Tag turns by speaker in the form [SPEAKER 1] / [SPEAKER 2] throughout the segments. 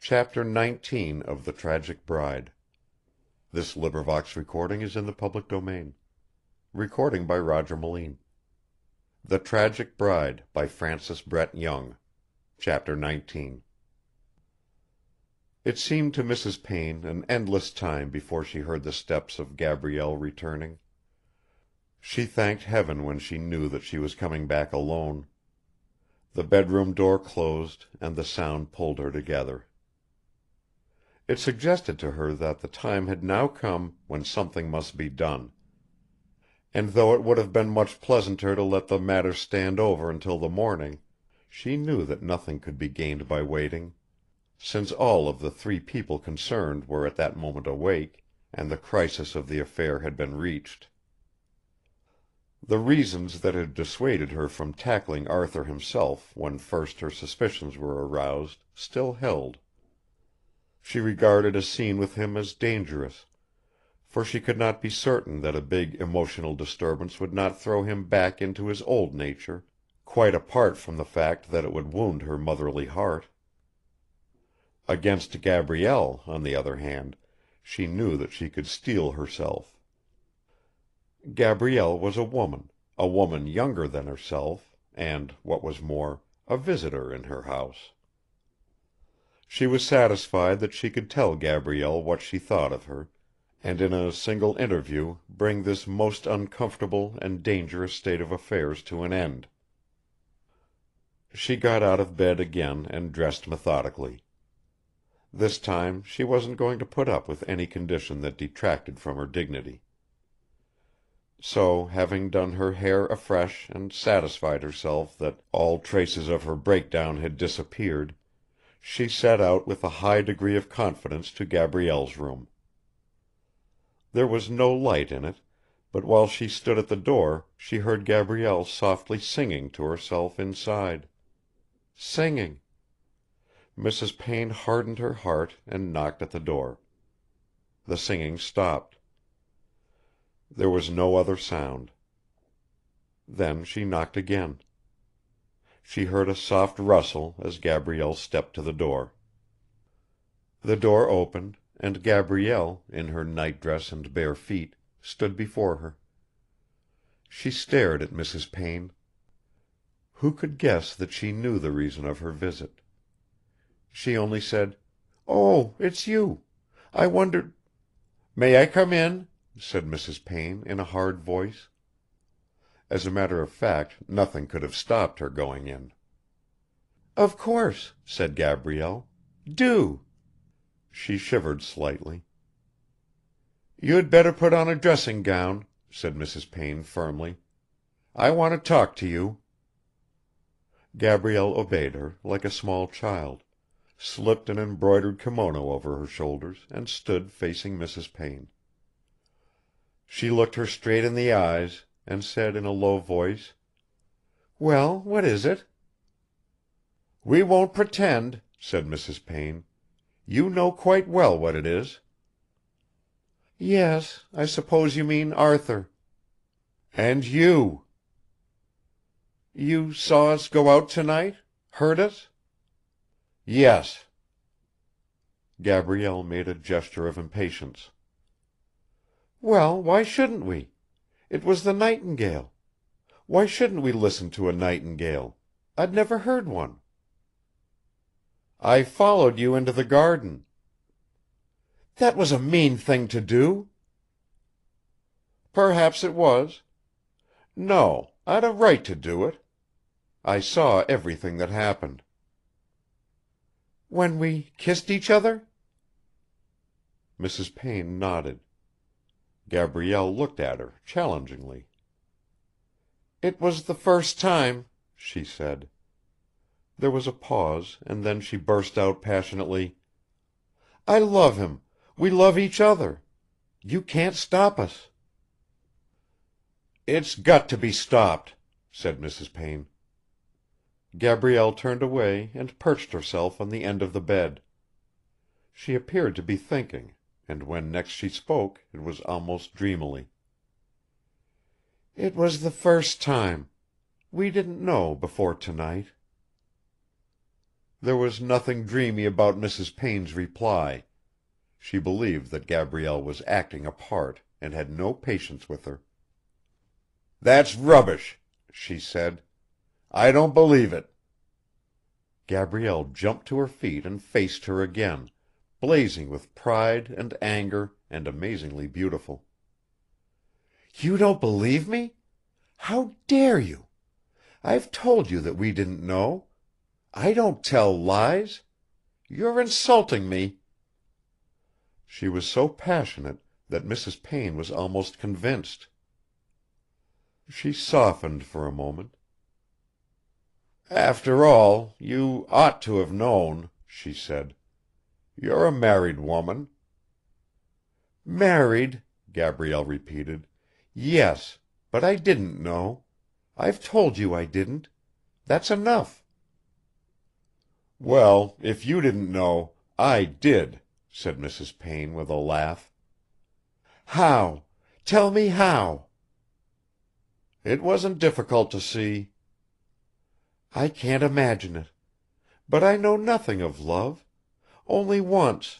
[SPEAKER 1] Chapter 19 of The Tragic Bride. Recording is in the public domain. Recording by Roger Moline. The Tragic Bride by Frances Brett Young. Chapter 19. It seemed to Mrs. Payne an endless time before she heard the steps of Gabrielle returning. She thanked heaven when she knew that she was coming back alone. The bedroom door closed and the sound pulled her together. It suggested to her that the time had now come when something must be done. And though it would have been much pleasanter to let the matter stand over until the morning, she knew that nothing could be gained by waiting, since all of the three people concerned were at that moment awake, and the crisis of the affair had been reached. The reasons that had dissuaded her from tackling Arthur himself when first her suspicions were aroused still held. She regarded a scene with him as dangerous, for she could not be certain that a big emotional disturbance would not throw him back into his old nature, quite apart from the fact that it would wound her motherly heart. Against Gabrielle, on the other hand, she knew that she could steel herself. Gabrielle was a woman younger than herself, and, what was more, a visitor in her house. She was satisfied that she could tell Gabrielle what she thought of her, and in a single interview bring this most uncomfortable and dangerous state of affairs to an end. She got out of bed again and dressed methodically. This time she wasn't going to put up with any condition that detracted from her dignity. So, having done her hair afresh and satisfied herself that all traces of her breakdown had disappeared, she set out with a high degree of confidence to Gabrielle's room. There was no light in it, but while she stood at the door she heard Gabrielle softly singing to herself inside. Singing! Mrs. Payne hardened her heart and knocked at the door. The singing stopped. There was no other sound. Then she knocked again. She heard a soft rustle as Gabrielle stepped to the door. The door opened, and Gabrielle, in her nightdress and bare feet, stood before her. She stared at Mrs. Payne. Who could guess that she knew the reason of her visit? She only said, "Oh, it's you. I wondered—" "May I come in?" said Mrs. Payne in a hard voice. As a matter of fact, nothing could have stopped her going in. "Of course," said Gabrielle. "Do." She shivered slightly. "You'd better put on a dressing gown," said Mrs. Payne firmly. "I want to talk to you." Gabrielle obeyed her, like a small child, slipped an embroidered kimono over her shoulders and stood facing Mrs. Payne. She looked her straight in the eyes and said in a low voice, "Well, what is it?" "We won't pretend," said Mrs. Payne. "You know quite well what it is." "Yes, I suppose you mean Arthur." "And you." "You saw us go out tonight? Heard us?" "Yes." Gabrielle made a gesture of impatience. "Well, why shouldn't we? It was the nightingale. Why shouldn't we listen to a nightingale? I'd never heard one." "I followed you into the garden." "That was a mean thing to do." "Perhaps it was. No, I'd a right to do it. I saw everything that happened." "When we kissed each other?" Mrs. Payne nodded. Gabrielle looked at her challengingly. "It was the first time," she said. There was a pause, and then she burst out passionately, "I love him. We love each other. You can't stop us." "It's got to be stopped," said Mrs. Payne. Gabrielle turned away and perched herself on the end of the bed. She appeared to be thinking, and when next she spoke it was almost dreamily. "It was the first time. We didn't know before tonight." There was nothing dreamy about Mrs. Payne's reply. She believed that Gabrielle was acting a part, and had no patience with her. "That's rubbish," she said. "I don't believe it." Gabrielle jumped to her feet and faced her again, blazing with pride and anger and amazingly beautiful. "You don't believe me? How dare you? I've told you that we didn't know. I don't tell lies. You're insulting me." She was so passionate that Mrs. Payne was almost convinced. She softened for a moment. "After all, you ought to have known," she said. "You're a married woman." "Married," Gabrielle repeated. "Yes, but I didn't know. I've told you I didn't. That's enough." "Well, if you didn't know, I did," said Mrs. Payne with a laugh. "How? Tell me how." "It wasn't difficult to see." "I can't imagine it. But I know nothing of love. Only once,"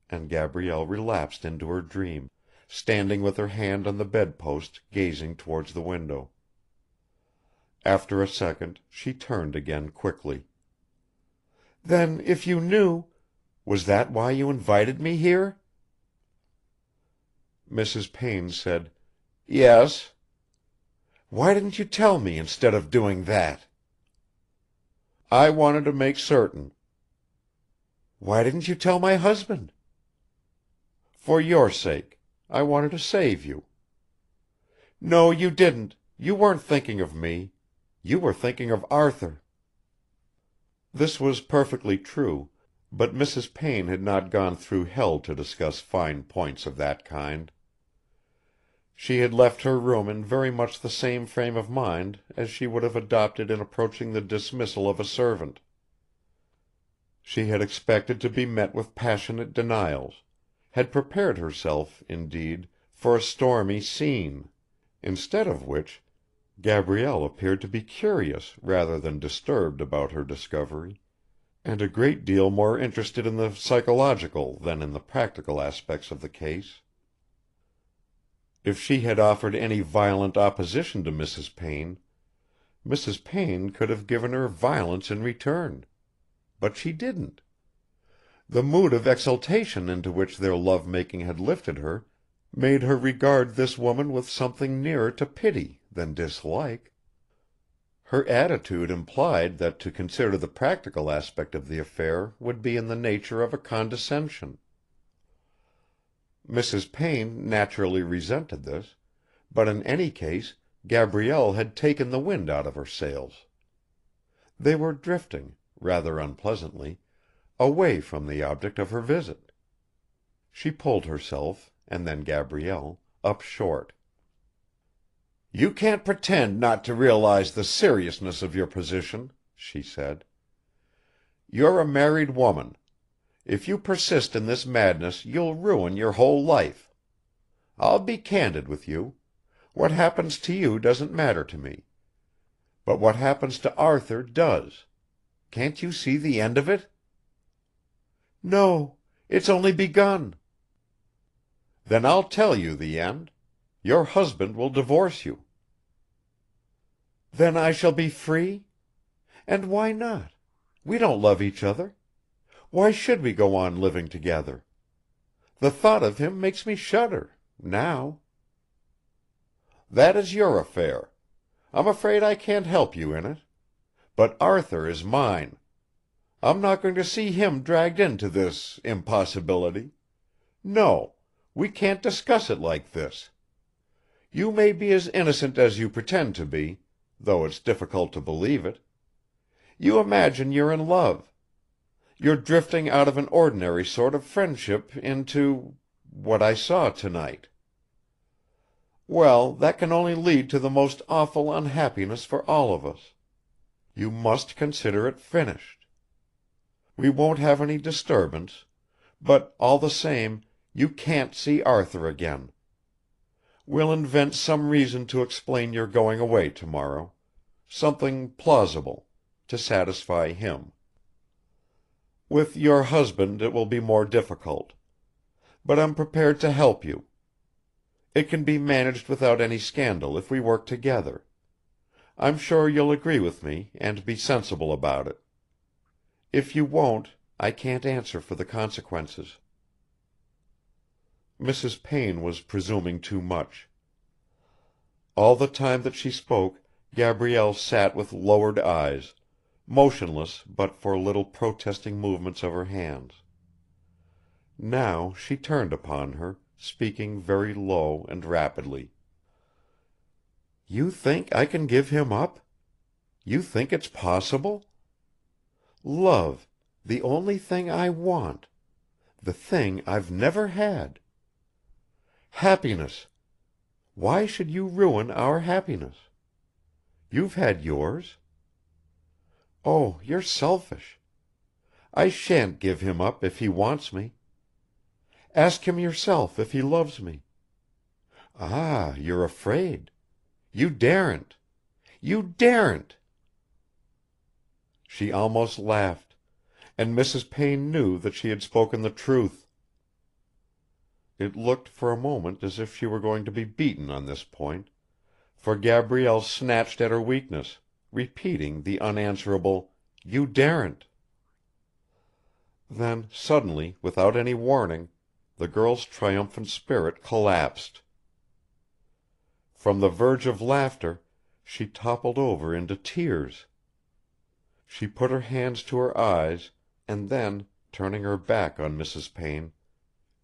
[SPEAKER 1] and Gabrielle relapsed into her dream, standing with her hand on the bedpost gazing towards the window. After a second she turned again quickly. "Then if you knew, was that why you invited me here?" Mrs. Payne said, "Yes." "Why didn't you tell me instead of doing that?" "I wanted to make certain." "Why didn't you tell my husband?" "For your sake. I wanted to save you." "No, you didn't. You weren't thinking of me. You were thinking of Arthur." This was perfectly true, but Mrs. Payne had not gone through hell to discuss fine points of that kind. She had left her room in very much the same frame of mind as she would have adopted in approaching the dismissal of a servant. She had expected to be met with passionate denials, had prepared herself, indeed, for a stormy scene, instead of which Gabrielle appeared to be curious rather than disturbed about her discovery, and a great deal more interested in the psychological than in the practical aspects of the case. If she had offered any violent opposition to Mrs. Payne could have given her violence in return. But she didn't. The mood of exaltation into which their love making had lifted her made her regard this woman with something nearer to pity than dislike. Her attitude implied that to consider the practical aspect of the affair would be in the nature of a condescension. Mrs. Payne naturally resented this, but in any case Gabrielle had taken the wind out of her sails. They were drifting, rather unpleasantly, away from the object of her visit. She pulled herself, and then Gabrielle, up short. "You can't pretend not to realize the seriousness of your position," she said. "You're a married woman. If you persist in this madness you'll ruin your whole life. I'll be candid with you. What happens to you doesn't matter to me. But what happens to Arthur does. Can't you see the end of it?" "No. It's only begun." "Then I'll tell you the end. Your husband will divorce you." "Then I shall be free? And why not? We don't love each other. Why should we go on living together? The thought of him makes me shudder now." "That is your affair. I'm afraid I can't help you in it. But Arthur is mine. I'm not going to see him dragged into this impossibility. No, we can't discuss it like this. You may be as innocent as you pretend to be, though it's difficult to believe it. You imagine you're in love. You're drifting out of an ordinary sort of friendship into what I saw tonight. Well, that can only lead to the most awful unhappiness for all of us. You must consider it finished. We won't have any disturbance, but all the same you can't see Arthur again. We'll invent some reason to explain your going away tomorrow, something plausible, to satisfy him. With your husband it will be more difficult. But I'm prepared to help you. It can be managed without any scandal if we work together. I'm sure you'll agree with me and be sensible about it. If you won't, I can't answer for the consequences." Mrs. Payne was presuming too much. All the time that she spoke Gabrielle sat with lowered eyes, motionless but for little protesting movements of her hands. Now she turned upon her, speaking very low and rapidly. "You think I can give him up? You think it's possible? Love, the only thing I want, the thing I've never had. Happiness, why should you ruin our happiness? You've had yours. Oh, you're selfish. I shan't give him up if he wants me. Ask him yourself if he loves me. Ah, you're afraid. You daren't. You daren't!" She almost laughed, and Mrs. Payne knew that she had spoken the truth. It looked for a moment as if she were going to be beaten on this point, for Gabrielle snatched at her weakness, repeating the unanswerable "You daren't." Then suddenly, without any warning, the girl's triumphant spirit collapsed. From the verge of laughter she toppled over into tears. She put her hands to her eyes and then, turning her back on Mrs. Payne,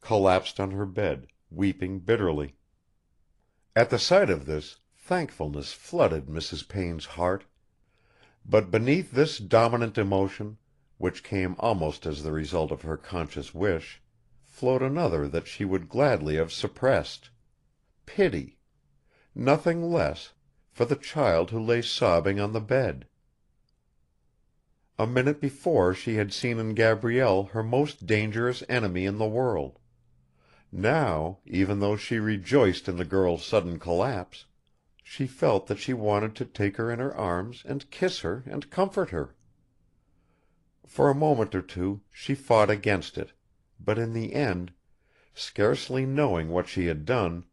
[SPEAKER 1] collapsed on her bed, weeping bitterly. At the sight of this, thankfulness flooded Mrs. Payne's heart, but beneath this dominant emotion, which came almost as the result of her conscious wish, flowed another that she would gladly have suppressed: pity, nothing less, for the child who lay sobbing on the bed. A minute before she had seen in Gabrielle her most dangerous enemy in the world. Now, even though she rejoiced in the girl's sudden collapse, she felt that she wanted to take her in her arms and kiss her and comfort her. For a moment or two she fought against it, but in the end, scarcely knowing what she had done,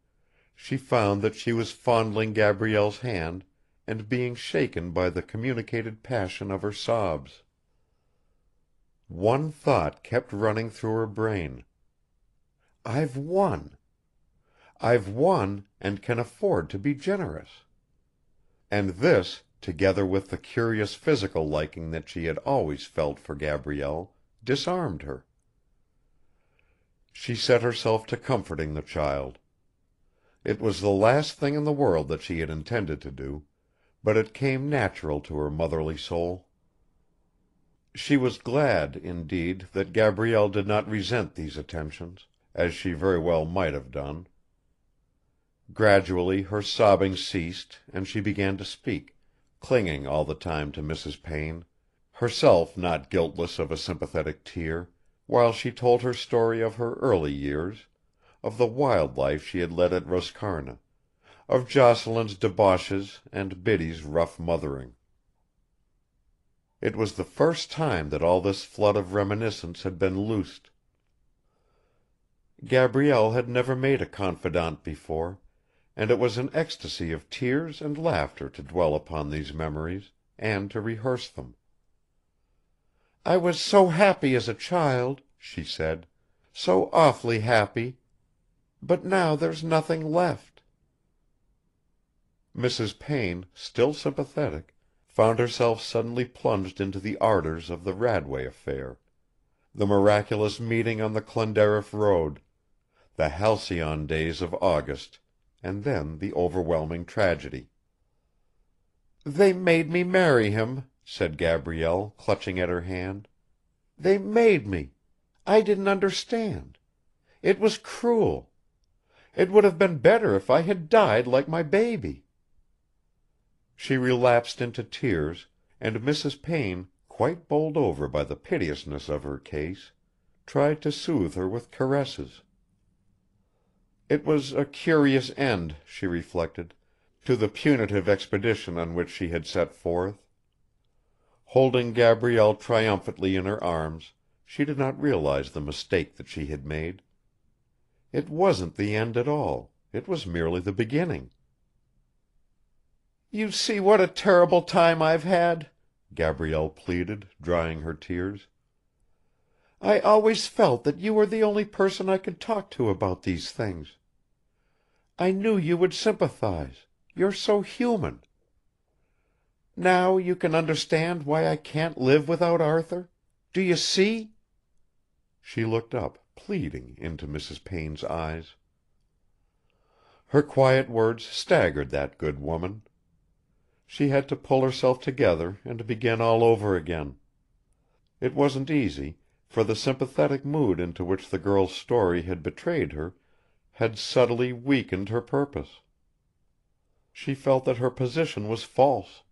[SPEAKER 1] she found that she was fondling Gabrielle's hand and being shaken by the communicated passion of her sobs. One thought kept running through her brain: "I've won. I've won and can afford to be generous." And this, together with the curious physical liking that she had always felt for Gabrielle, disarmed her. She set herself to comforting the child. It was the last thing in the world that she had intended to do, but it came natural to her motherly soul. She was glad, indeed, that Gabrielle did not resent these attentions, as she very well might have done. Gradually her sobbing ceased and she began to speak, clinging all the time to Mrs. Payne, herself not guiltless of a sympathetic tear, while she told her story of her early years, of the wild life she had led at Roscarna, of Jocelyn's debauches and Biddy's rough mothering. It was the first time that all this flood of reminiscence had been loosed. Gabrielle had never made a confidante before, and it was an ecstasy of tears and laughter to dwell upon these memories, and to rehearse them. "I was so happy as a child," she said, "so awfully happy. But now there's nothing left." Mrs. Payne, still sympathetic, found herself suddenly plunged into the ardours of the Radway affair, the miraculous meeting on the Clonderriff road, the halcyon days of August, and then the overwhelming tragedy. "They made me marry him," said Gabrielle, clutching at her hand. "They made me. I didn't understand. It was cruel. It would have been better if I had died like my baby." She relapsed into tears, and Mrs. Payne, quite bowled over by the piteousness of her case, tried to soothe her with caresses. It was a curious end, she reflected, to the punitive expedition on which she had set forth. Holding Gabrielle triumphantly in her arms, She did not realize the mistake that she had made. It wasn't the end at all, it was merely the beginning. "You see what a terrible time I've had," Gabrielle pleaded, drying her tears. "I always felt that you were the only person I could talk to about these things. I knew you would sympathize, you're so human. Now you can understand why I can't live without Arthur? Do you see?" She looked up, pleading, into Mrs. Payne's eyes. Her quiet words staggered that good woman. She had to pull herself together and begin all over again. It wasn't easy, for the sympathetic mood into which the girl's story had betrayed her had subtly weakened her purpose. She felt that her position was false.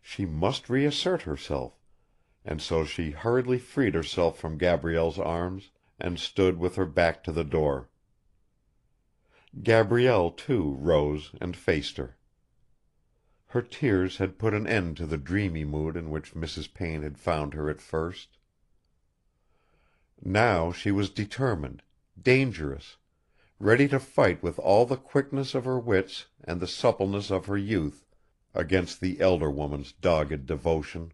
[SPEAKER 1] She must reassert herself, and so she hurriedly freed herself from Gabrielle's arms and stood with her back to the door. Gabrielle, too, rose and faced her. Her tears had put an end to the dreamy mood in which Mrs. Payne had found her at first. Now she was determined, dangerous, ready to fight with all the quickness of her wits and the suppleness of her youth against the elder woman's dogged devotion.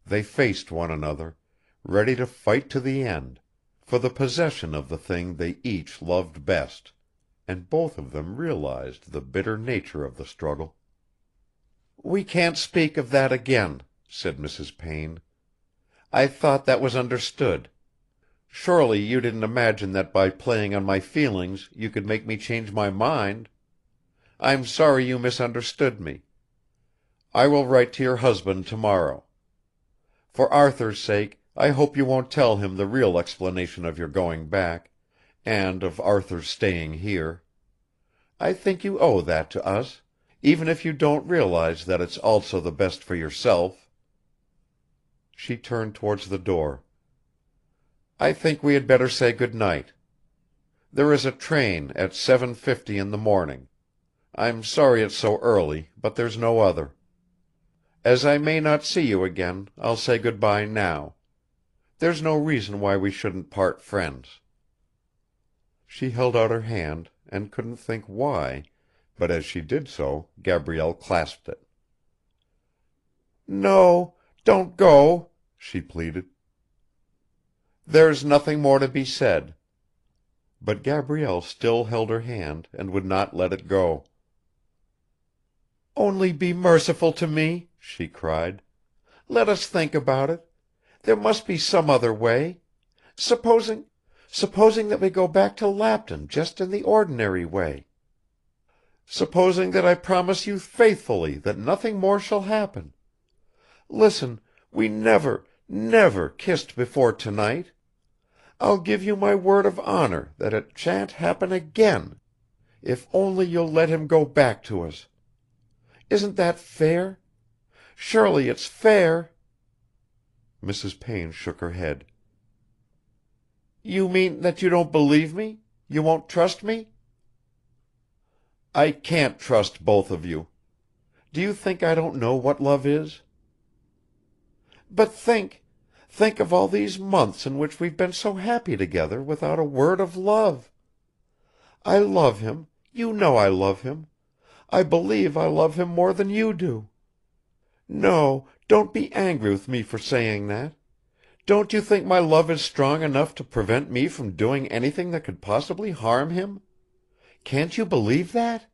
[SPEAKER 1] They faced one another, ready to fight to the end, for the possession of the thing they each loved best, and both of them realized the bitter nature of the struggle. "We can't speak of that again," said Mrs. Payne. "I thought that was understood. Surely you didn't imagine that by playing on my feelings you could make me change my mind. I'm sorry you misunderstood me. I will write to your husband tomorrow. For Arthur's sake, I hope you won't tell him the real explanation of your going back, and of Arthur's staying here. I think you owe that to us, even if you don't realize that it's also the best for yourself." She turned towards the door. "I think we had better say good night. There is a train at 7:50 in the morning. I'm sorry it's so early, but there's no other. As I may not see you again, I'll say good bye now. There's no reason why we shouldn't part friends." She held out her hand, and couldn't think why, but as she did so Gabrielle clasped it. "No, don't go," she pleaded. "There's nothing more to be said." But Gabrielle still held her hand and would not let it go. "Only be merciful to me," she cried. "Let us think about it. There must be some other way. Supposing that we go back to Lapton just in the ordinary way. Supposing that I promise you faithfully that nothing more shall happen. Listen, we never, never kissed before tonight. I'll give you my word of honor that it shan't happen again, if only you'll let him go back to us. Isn't that fair? Surely it's fair?" Mrs. Payne shook her head. "You mean that you don't believe me? You won't trust me?" "I can't trust both of you. Do you think I don't know what love is?" "But think of all these months in which we've been so happy together without a word of love. I love him, you know I love him. I believe I love him more than you do. No, don't be angry with me for saying that. Don't you think my love is strong enough to prevent me from doing anything that could possibly harm him? Can't you believe that?"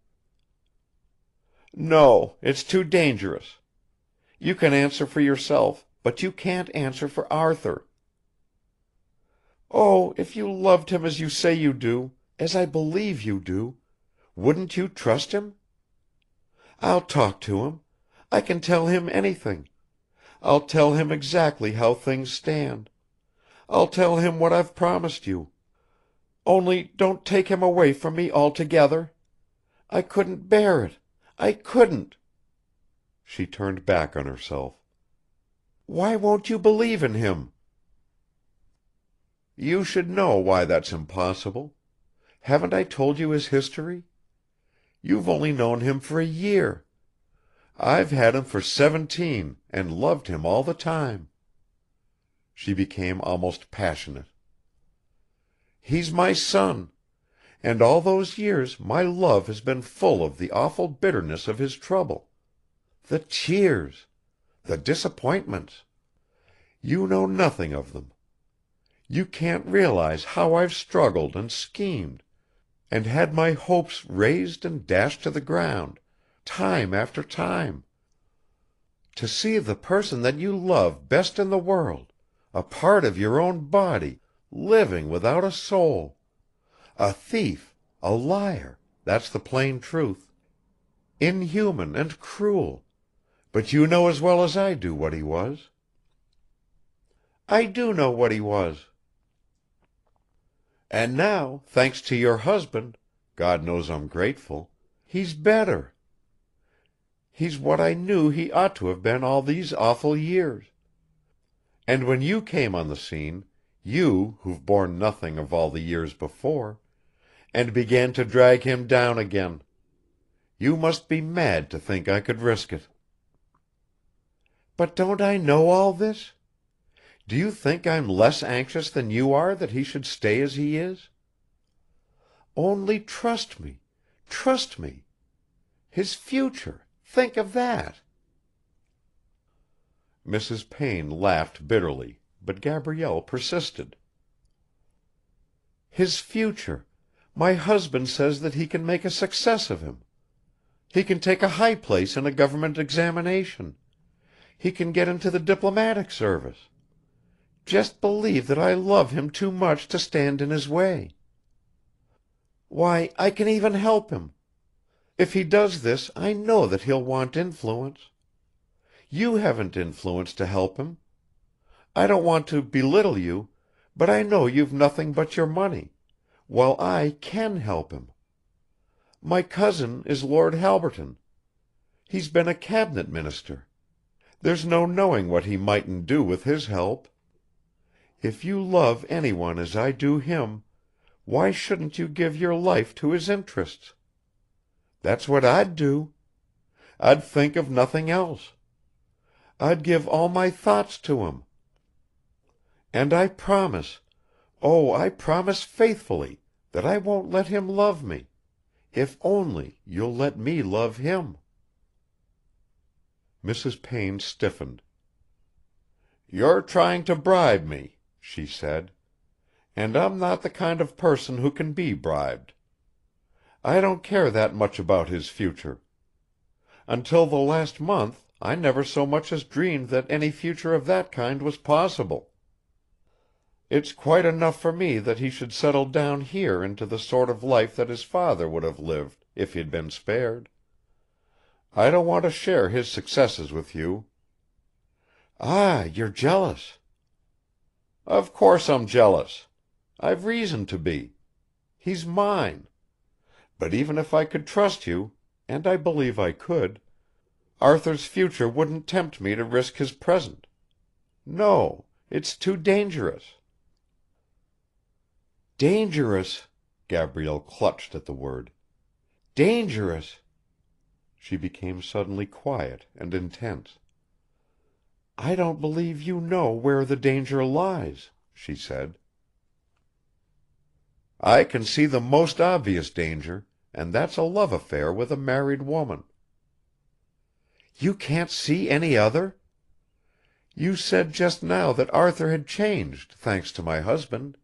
[SPEAKER 1] "No, it's too dangerous. You can answer for yourself, but you can't answer for Arthur." "Oh, if you loved him as you say you do, as I believe you do, wouldn't you trust him? I'll talk to him. I can tell him anything. I'll tell him exactly how things stand. I'll tell him what I've promised you. Only don't take him away from me altogether. I couldn't bear it. I couldn't." She turned back on herself. "Why won't you believe in him?" "You should know why that's impossible. Haven't I told you his history? You've only known him for a year. I've had him for 17 and loved him all the time." She became almost passionate. "He's my son, and all those years my love has been full of the awful bitterness of his trouble. The tears, the disappointments. You know nothing of them. You can't realize how I've struggled and schemed, and had my hopes razed and dashed to the ground, time after time. To see the person that you love best in the world, a part of your own body, living without a soul. A thief, a liar, that's the plain truth. Inhuman and cruel, but you know as well as I do what he was." "I do know what he was." "And now, thanks to your husband, God knows I'm grateful, he's better. He's what I knew he ought to have been all these awful years. And when you came on the scene, you who've borne nothing of all the years before, and began to drag him down again. You must be mad to think I could risk it." "But don't I know all this? Do you think I'm less anxious than you are that he should stay as he is? Only trust me, trust me. His future, think of that." Mrs. Payne laughed bitterly, but Gabrielle persisted. "His future, my husband says that he can make a success of him. He can take a high place in a government examination. He can get into the diplomatic service. Just believe that I love him too much to stand in his way. Why, I can even help him. If he does this I know that he'll want influence. You haven't influence to help him. I don't want to belittle you, but I know you've nothing but your money, while I can help him. My cousin is Lord Halberton. He's been a cabinet minister. There's no knowing what he mightn't do with his help. If you love anyone as I do him, why shouldn't you give your life to his interests? That's what I'd do. I'd think of nothing else. I'd give all my thoughts to him. And I promise, oh, I promise faithfully, that I won't let him love me, if only you'll let me love him." Mrs. Payne stiffened. "You're trying to bribe me," she said, "and I'm not the kind of person who can be bribed. I don't care that much about his future. Until the last month I never so much as dreamed that any future of that kind was possible. It's quite enough for me that he should settle down here into the sort of life that his father would have lived if he'd been spared. I don't want to share his successes with you." "Ah, you're jealous." "Of course I'm jealous. I've reason to be. He's mine. But even if I could trust you, and I believe I could, Arthur's future wouldn't tempt me to risk his present. No, it's too dangerous." "Dangerous!" Gabrielle clutched at the word. "Dangerous!" She became suddenly quiet and intense. "I don't believe you know where the danger lies," she said. "I can see the most obvious danger, and that's a love affair with a married woman." "You can't see any other? You said just now that Arthur had changed, thanks to my husband.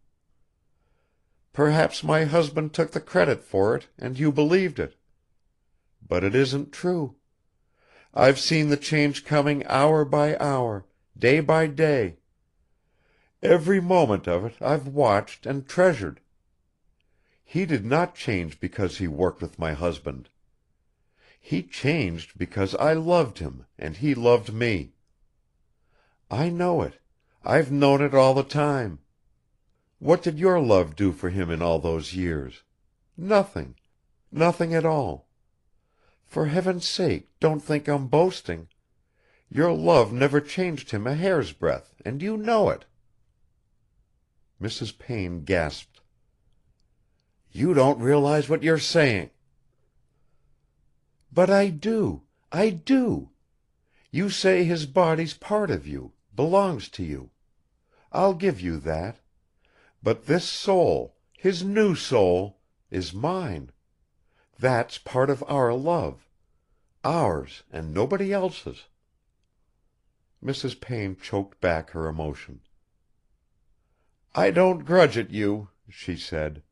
[SPEAKER 1] Perhaps my husband took the credit for it, and you believed it. But it isn't true. I've seen the change coming hour by hour, day by day. Every moment of it I've watched and treasured. He did not change because he worked with my husband. He changed because I loved him and he loved me. I know it. I've known it all the time. What did your love do for him in all those years? Nothing. Nothing at all. For heaven's sake, don't think I'm boasting. Your love never changed him a hair's breadth, and you know it." Mrs. Payne gasped. "You don't realize what you're saying." "But I do. I do. You say his body's part of you, belongs to you. I'll give you that. But this soul, his new soul, is mine. That's part of our love. Ours and nobody else's." Mrs. Payne choked back her emotion. "I don't grudge it you," she said.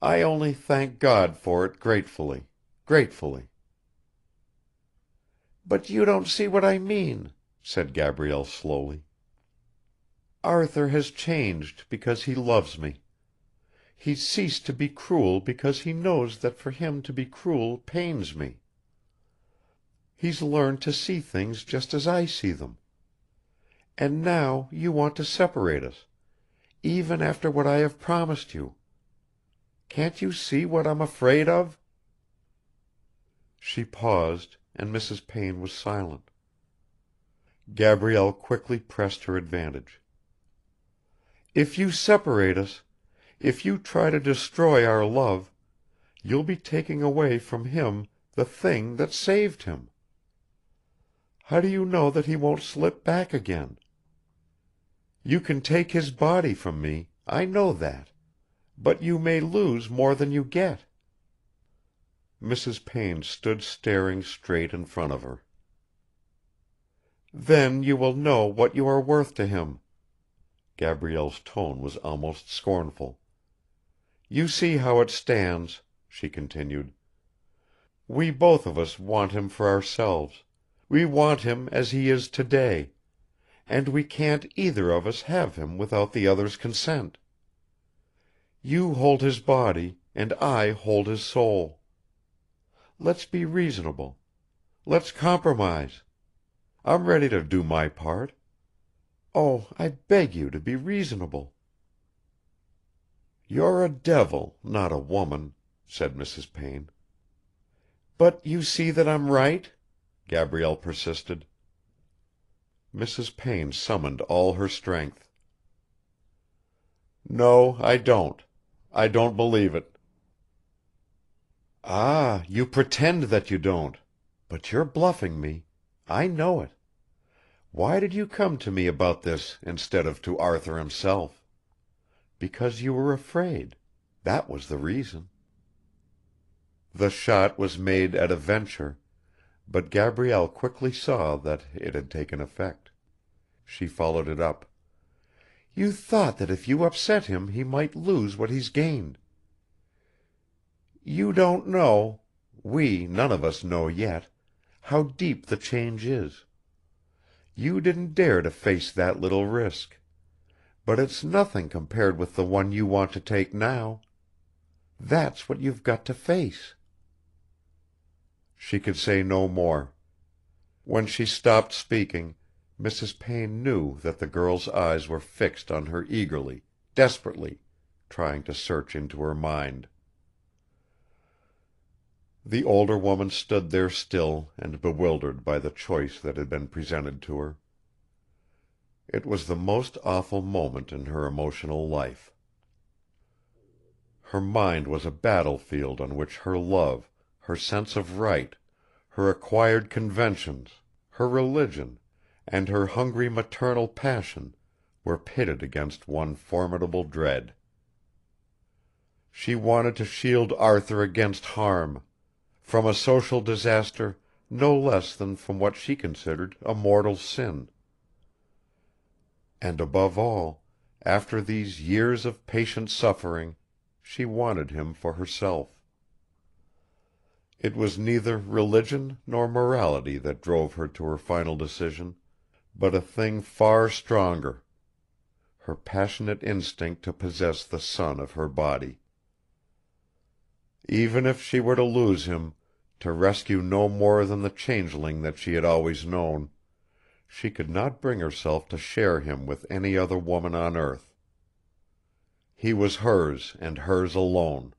[SPEAKER 1] "I only thank God for it gratefully, gratefully." "But you don't see what I mean," said Gabrielle slowly. "Arthur has changed because he loves me. He's ceased to be cruel because he knows that for him to be cruel pains me. He's learned to see things just as I see them. And now you want to separate us, even after what I have promised you. Can't you see what I'm afraid of?" She paused, and Mrs. Payne was silent. Gabrielle quickly pressed her advantage. "If you separate us, if you try to destroy our love, you'll be taking away from him the thing that saved him. How do you know that he won't slip back again? You can take his body from me, I know that, but you may lose more than you get." Mrs. Payne stood staring straight in front of her. "Then you will know what you are worth to him." Gabrielle's tone was almost scornful. "You see how it stands," she continued. "We both of us want him for ourselves, we want him as he is today, and we can't either of us have him without the other's consent. You hold his body, and I hold his soul. Let's be reasonable. Let's compromise. I'm ready to do my part. Oh, I beg you to be reasonable." "You're a devil, not a woman," said Mrs. Payne. "But you see that I'm right?" Gabrielle persisted. Mrs. Payne summoned all her strength. "No, I don't. I don't believe it." "Ah, you pretend that you don't. But you're bluffing me. I know it. Why did you come to me about this instead of to Arthur himself? Because you were afraid. That was the reason." The shot was made at a venture, but Gabrielle quickly saw that it had taken effect. She followed it up. "You thought that if you upset him he might lose what he's gained. You don't know we none of us know yet how deep the change is. You didn't dare to face that little risk. But it's nothing compared with the one you want to take now. That's what you've got to face." She could say no more. When she stopped speaking, Mrs. Payne knew that the girl's eyes were fixed on her eagerly, desperately, trying to search into her mind. The older woman stood there still and bewildered by the choice that had been presented to her. It was the most awful moment in her emotional life. Her mind was a battlefield on which her love, her sense of right, her acquired conventions, her religion, and her hungry maternal passion were pitted against one formidable dread. She wanted to shield Arthur against harm, from a social disaster no less than from what she considered a mortal sin. And above all, after these years of patient suffering, she wanted him for herself. It was neither religion nor morality that drove her to her final decision, but a thing far stronger, her passionate instinct to possess the son of her body. Even if she were to lose him, to rescue no more than the changeling that she had always known, she could not bring herself to share him with any other woman on earth. He was hers and hers alone.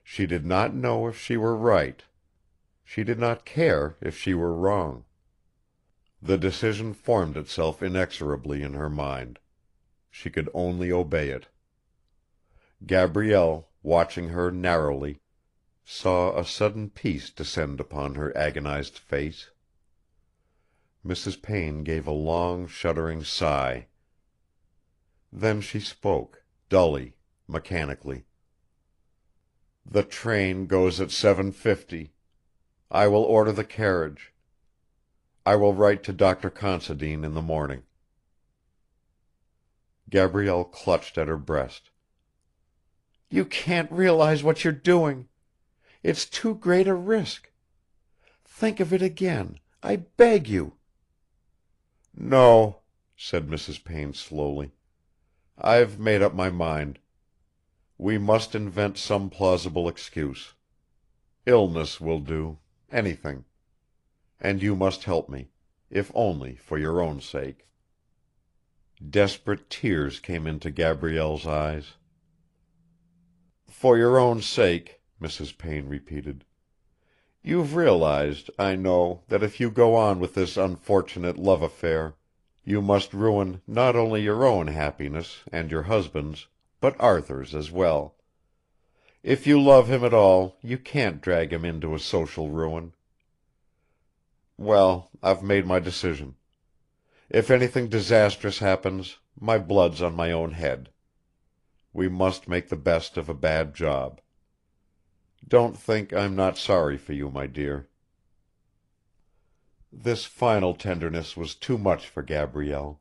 [SPEAKER 1] She did not know if she were right. She did not care if she were wrong. The decision formed itself inexorably in her mind. She could only obey it. Gabrielle, watching her narrowly, saw a sudden peace descend upon her agonized face. Mrs. Payne gave a long shuddering sigh. Then she spoke, dully, mechanically. "The train goes at 7:50. I will order the carriage. I will write to Dr. Considine in the morning." Gabrielle clutched at her breast. "You can't realize what you're doing. It's too great a risk. Think of it again. I beg you." "No," said Mrs. Payne slowly. "I've made up my mind. We must invent some plausible excuse. Illness will do. Anything. And you must help me, if only for your own sake." Desperate tears came into Gabrielle's eyes. "For your own sake," Mrs. Payne repeated. "You've realized, I know, that if you go on with this unfortunate love affair, you must ruin not only your own happiness and your husband's, but Arthur's as well. If you love him at all, you can't drag him into a social ruin. Well, I've made my decision. If anything disastrous happens, my blood's on my own head. We must make the best of a bad job. Don't think I'm not sorry for you, my dear." This final tenderness was too much for Gabrielle.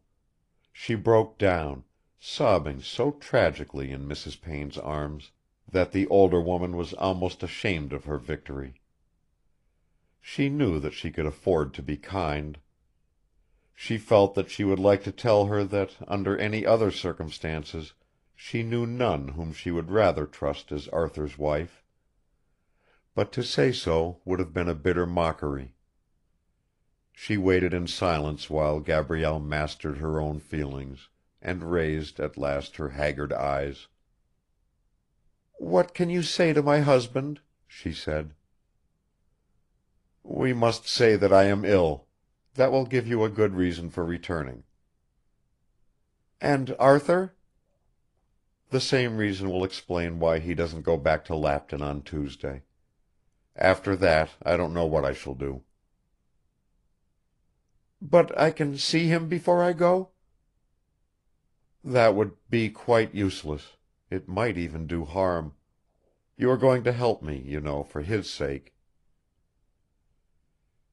[SPEAKER 1] She broke down, sobbing so tragically in Mrs. Payne's arms that the older woman was almost ashamed of her victory. She knew that she could afford to be kind. She felt that she would like to tell her that under any other circumstances she knew none whom she would rather trust as Arthur's wife. But to say so would have been a bitter mockery. She waited in silence while Gabrielle mastered her own feelings, and raised at last her haggard eyes. "What can you say to my husband?" she said. "We must say that I am ill. That will give you a good reason for returning." "And Arthur?" "The same reason will explain why he doesn't go back to Lapton on Tuesday. After that I don't know what I shall do." "But I can see him before I go?" "That would be quite useless. It might even do harm. You are going to help me, you know, for his sake."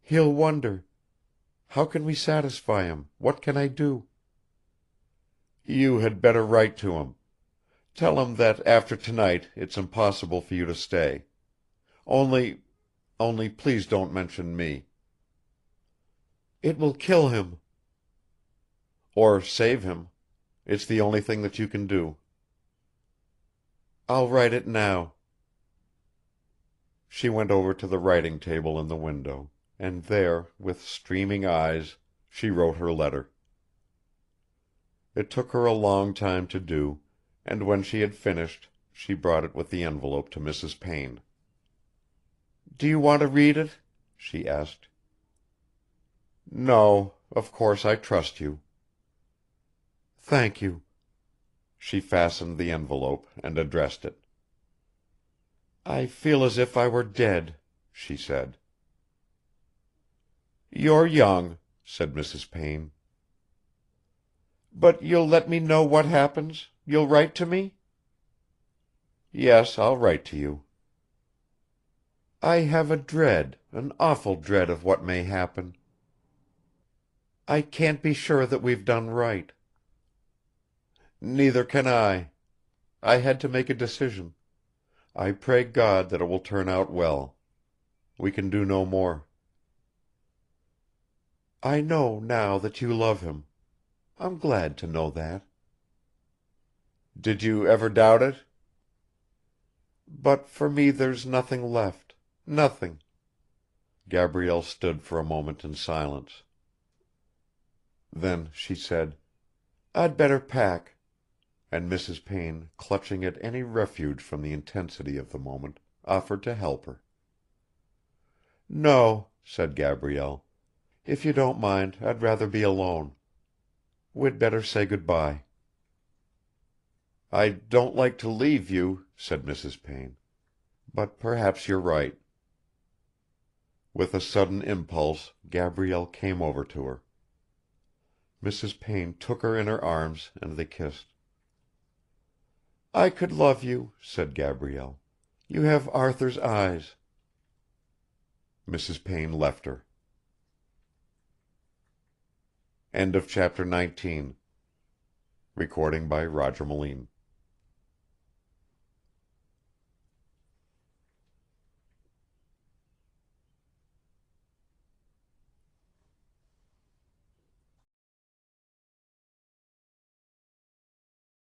[SPEAKER 1] "He'll wonder. How can we satisfy him? What can I do?" "You had better write to him. Tell him that after tonight it's impossible for you to stay. Only please don't mention me." "It will kill him." "Or save him. It's the only thing that you can do." "I'll write it now." She went over to the writing table in the window, and there, with streaming eyes, she wrote her letter. It took her a long time to do, and when she had finished she brought it with the envelope to Mrs. Payne. "Do you want to read it?" she asked. "No. Of course I trust you." "Thank you." She fastened the envelope and addressed it. "I feel as if I were dead," she said. "You're young," said Mrs. Payne. "But you'll let me know what happens? You'll write to me?" "Yes, I'll write to you." "I have a dread, an awful dread of what may happen. I can't be sure that we've done right." "Neither can I. I had to make a decision. I pray God that it will turn out well. We can do no more." "I know now that you love him. I'm glad to know that." "Did you ever doubt it?" "But for me there's nothing left. Nothing." Gabrielle stood for a moment in silence. Then she said, "I'd better pack," and Mrs. Payne, clutching at any refuge from the intensity of the moment, offered to help her. "No," said Gabrielle. "If you don't mind, I'd rather be alone. We'd better say good bye." "I don't like to leave you," said Mrs. Payne. "But perhaps you're right." With a sudden impulse Gabrielle came over to her. Mrs. Payne took her in her arms and they kissed. "I could love you," said Gabrielle. "You have Arthur's eyes." Mrs. Payne left her. Chapter 20.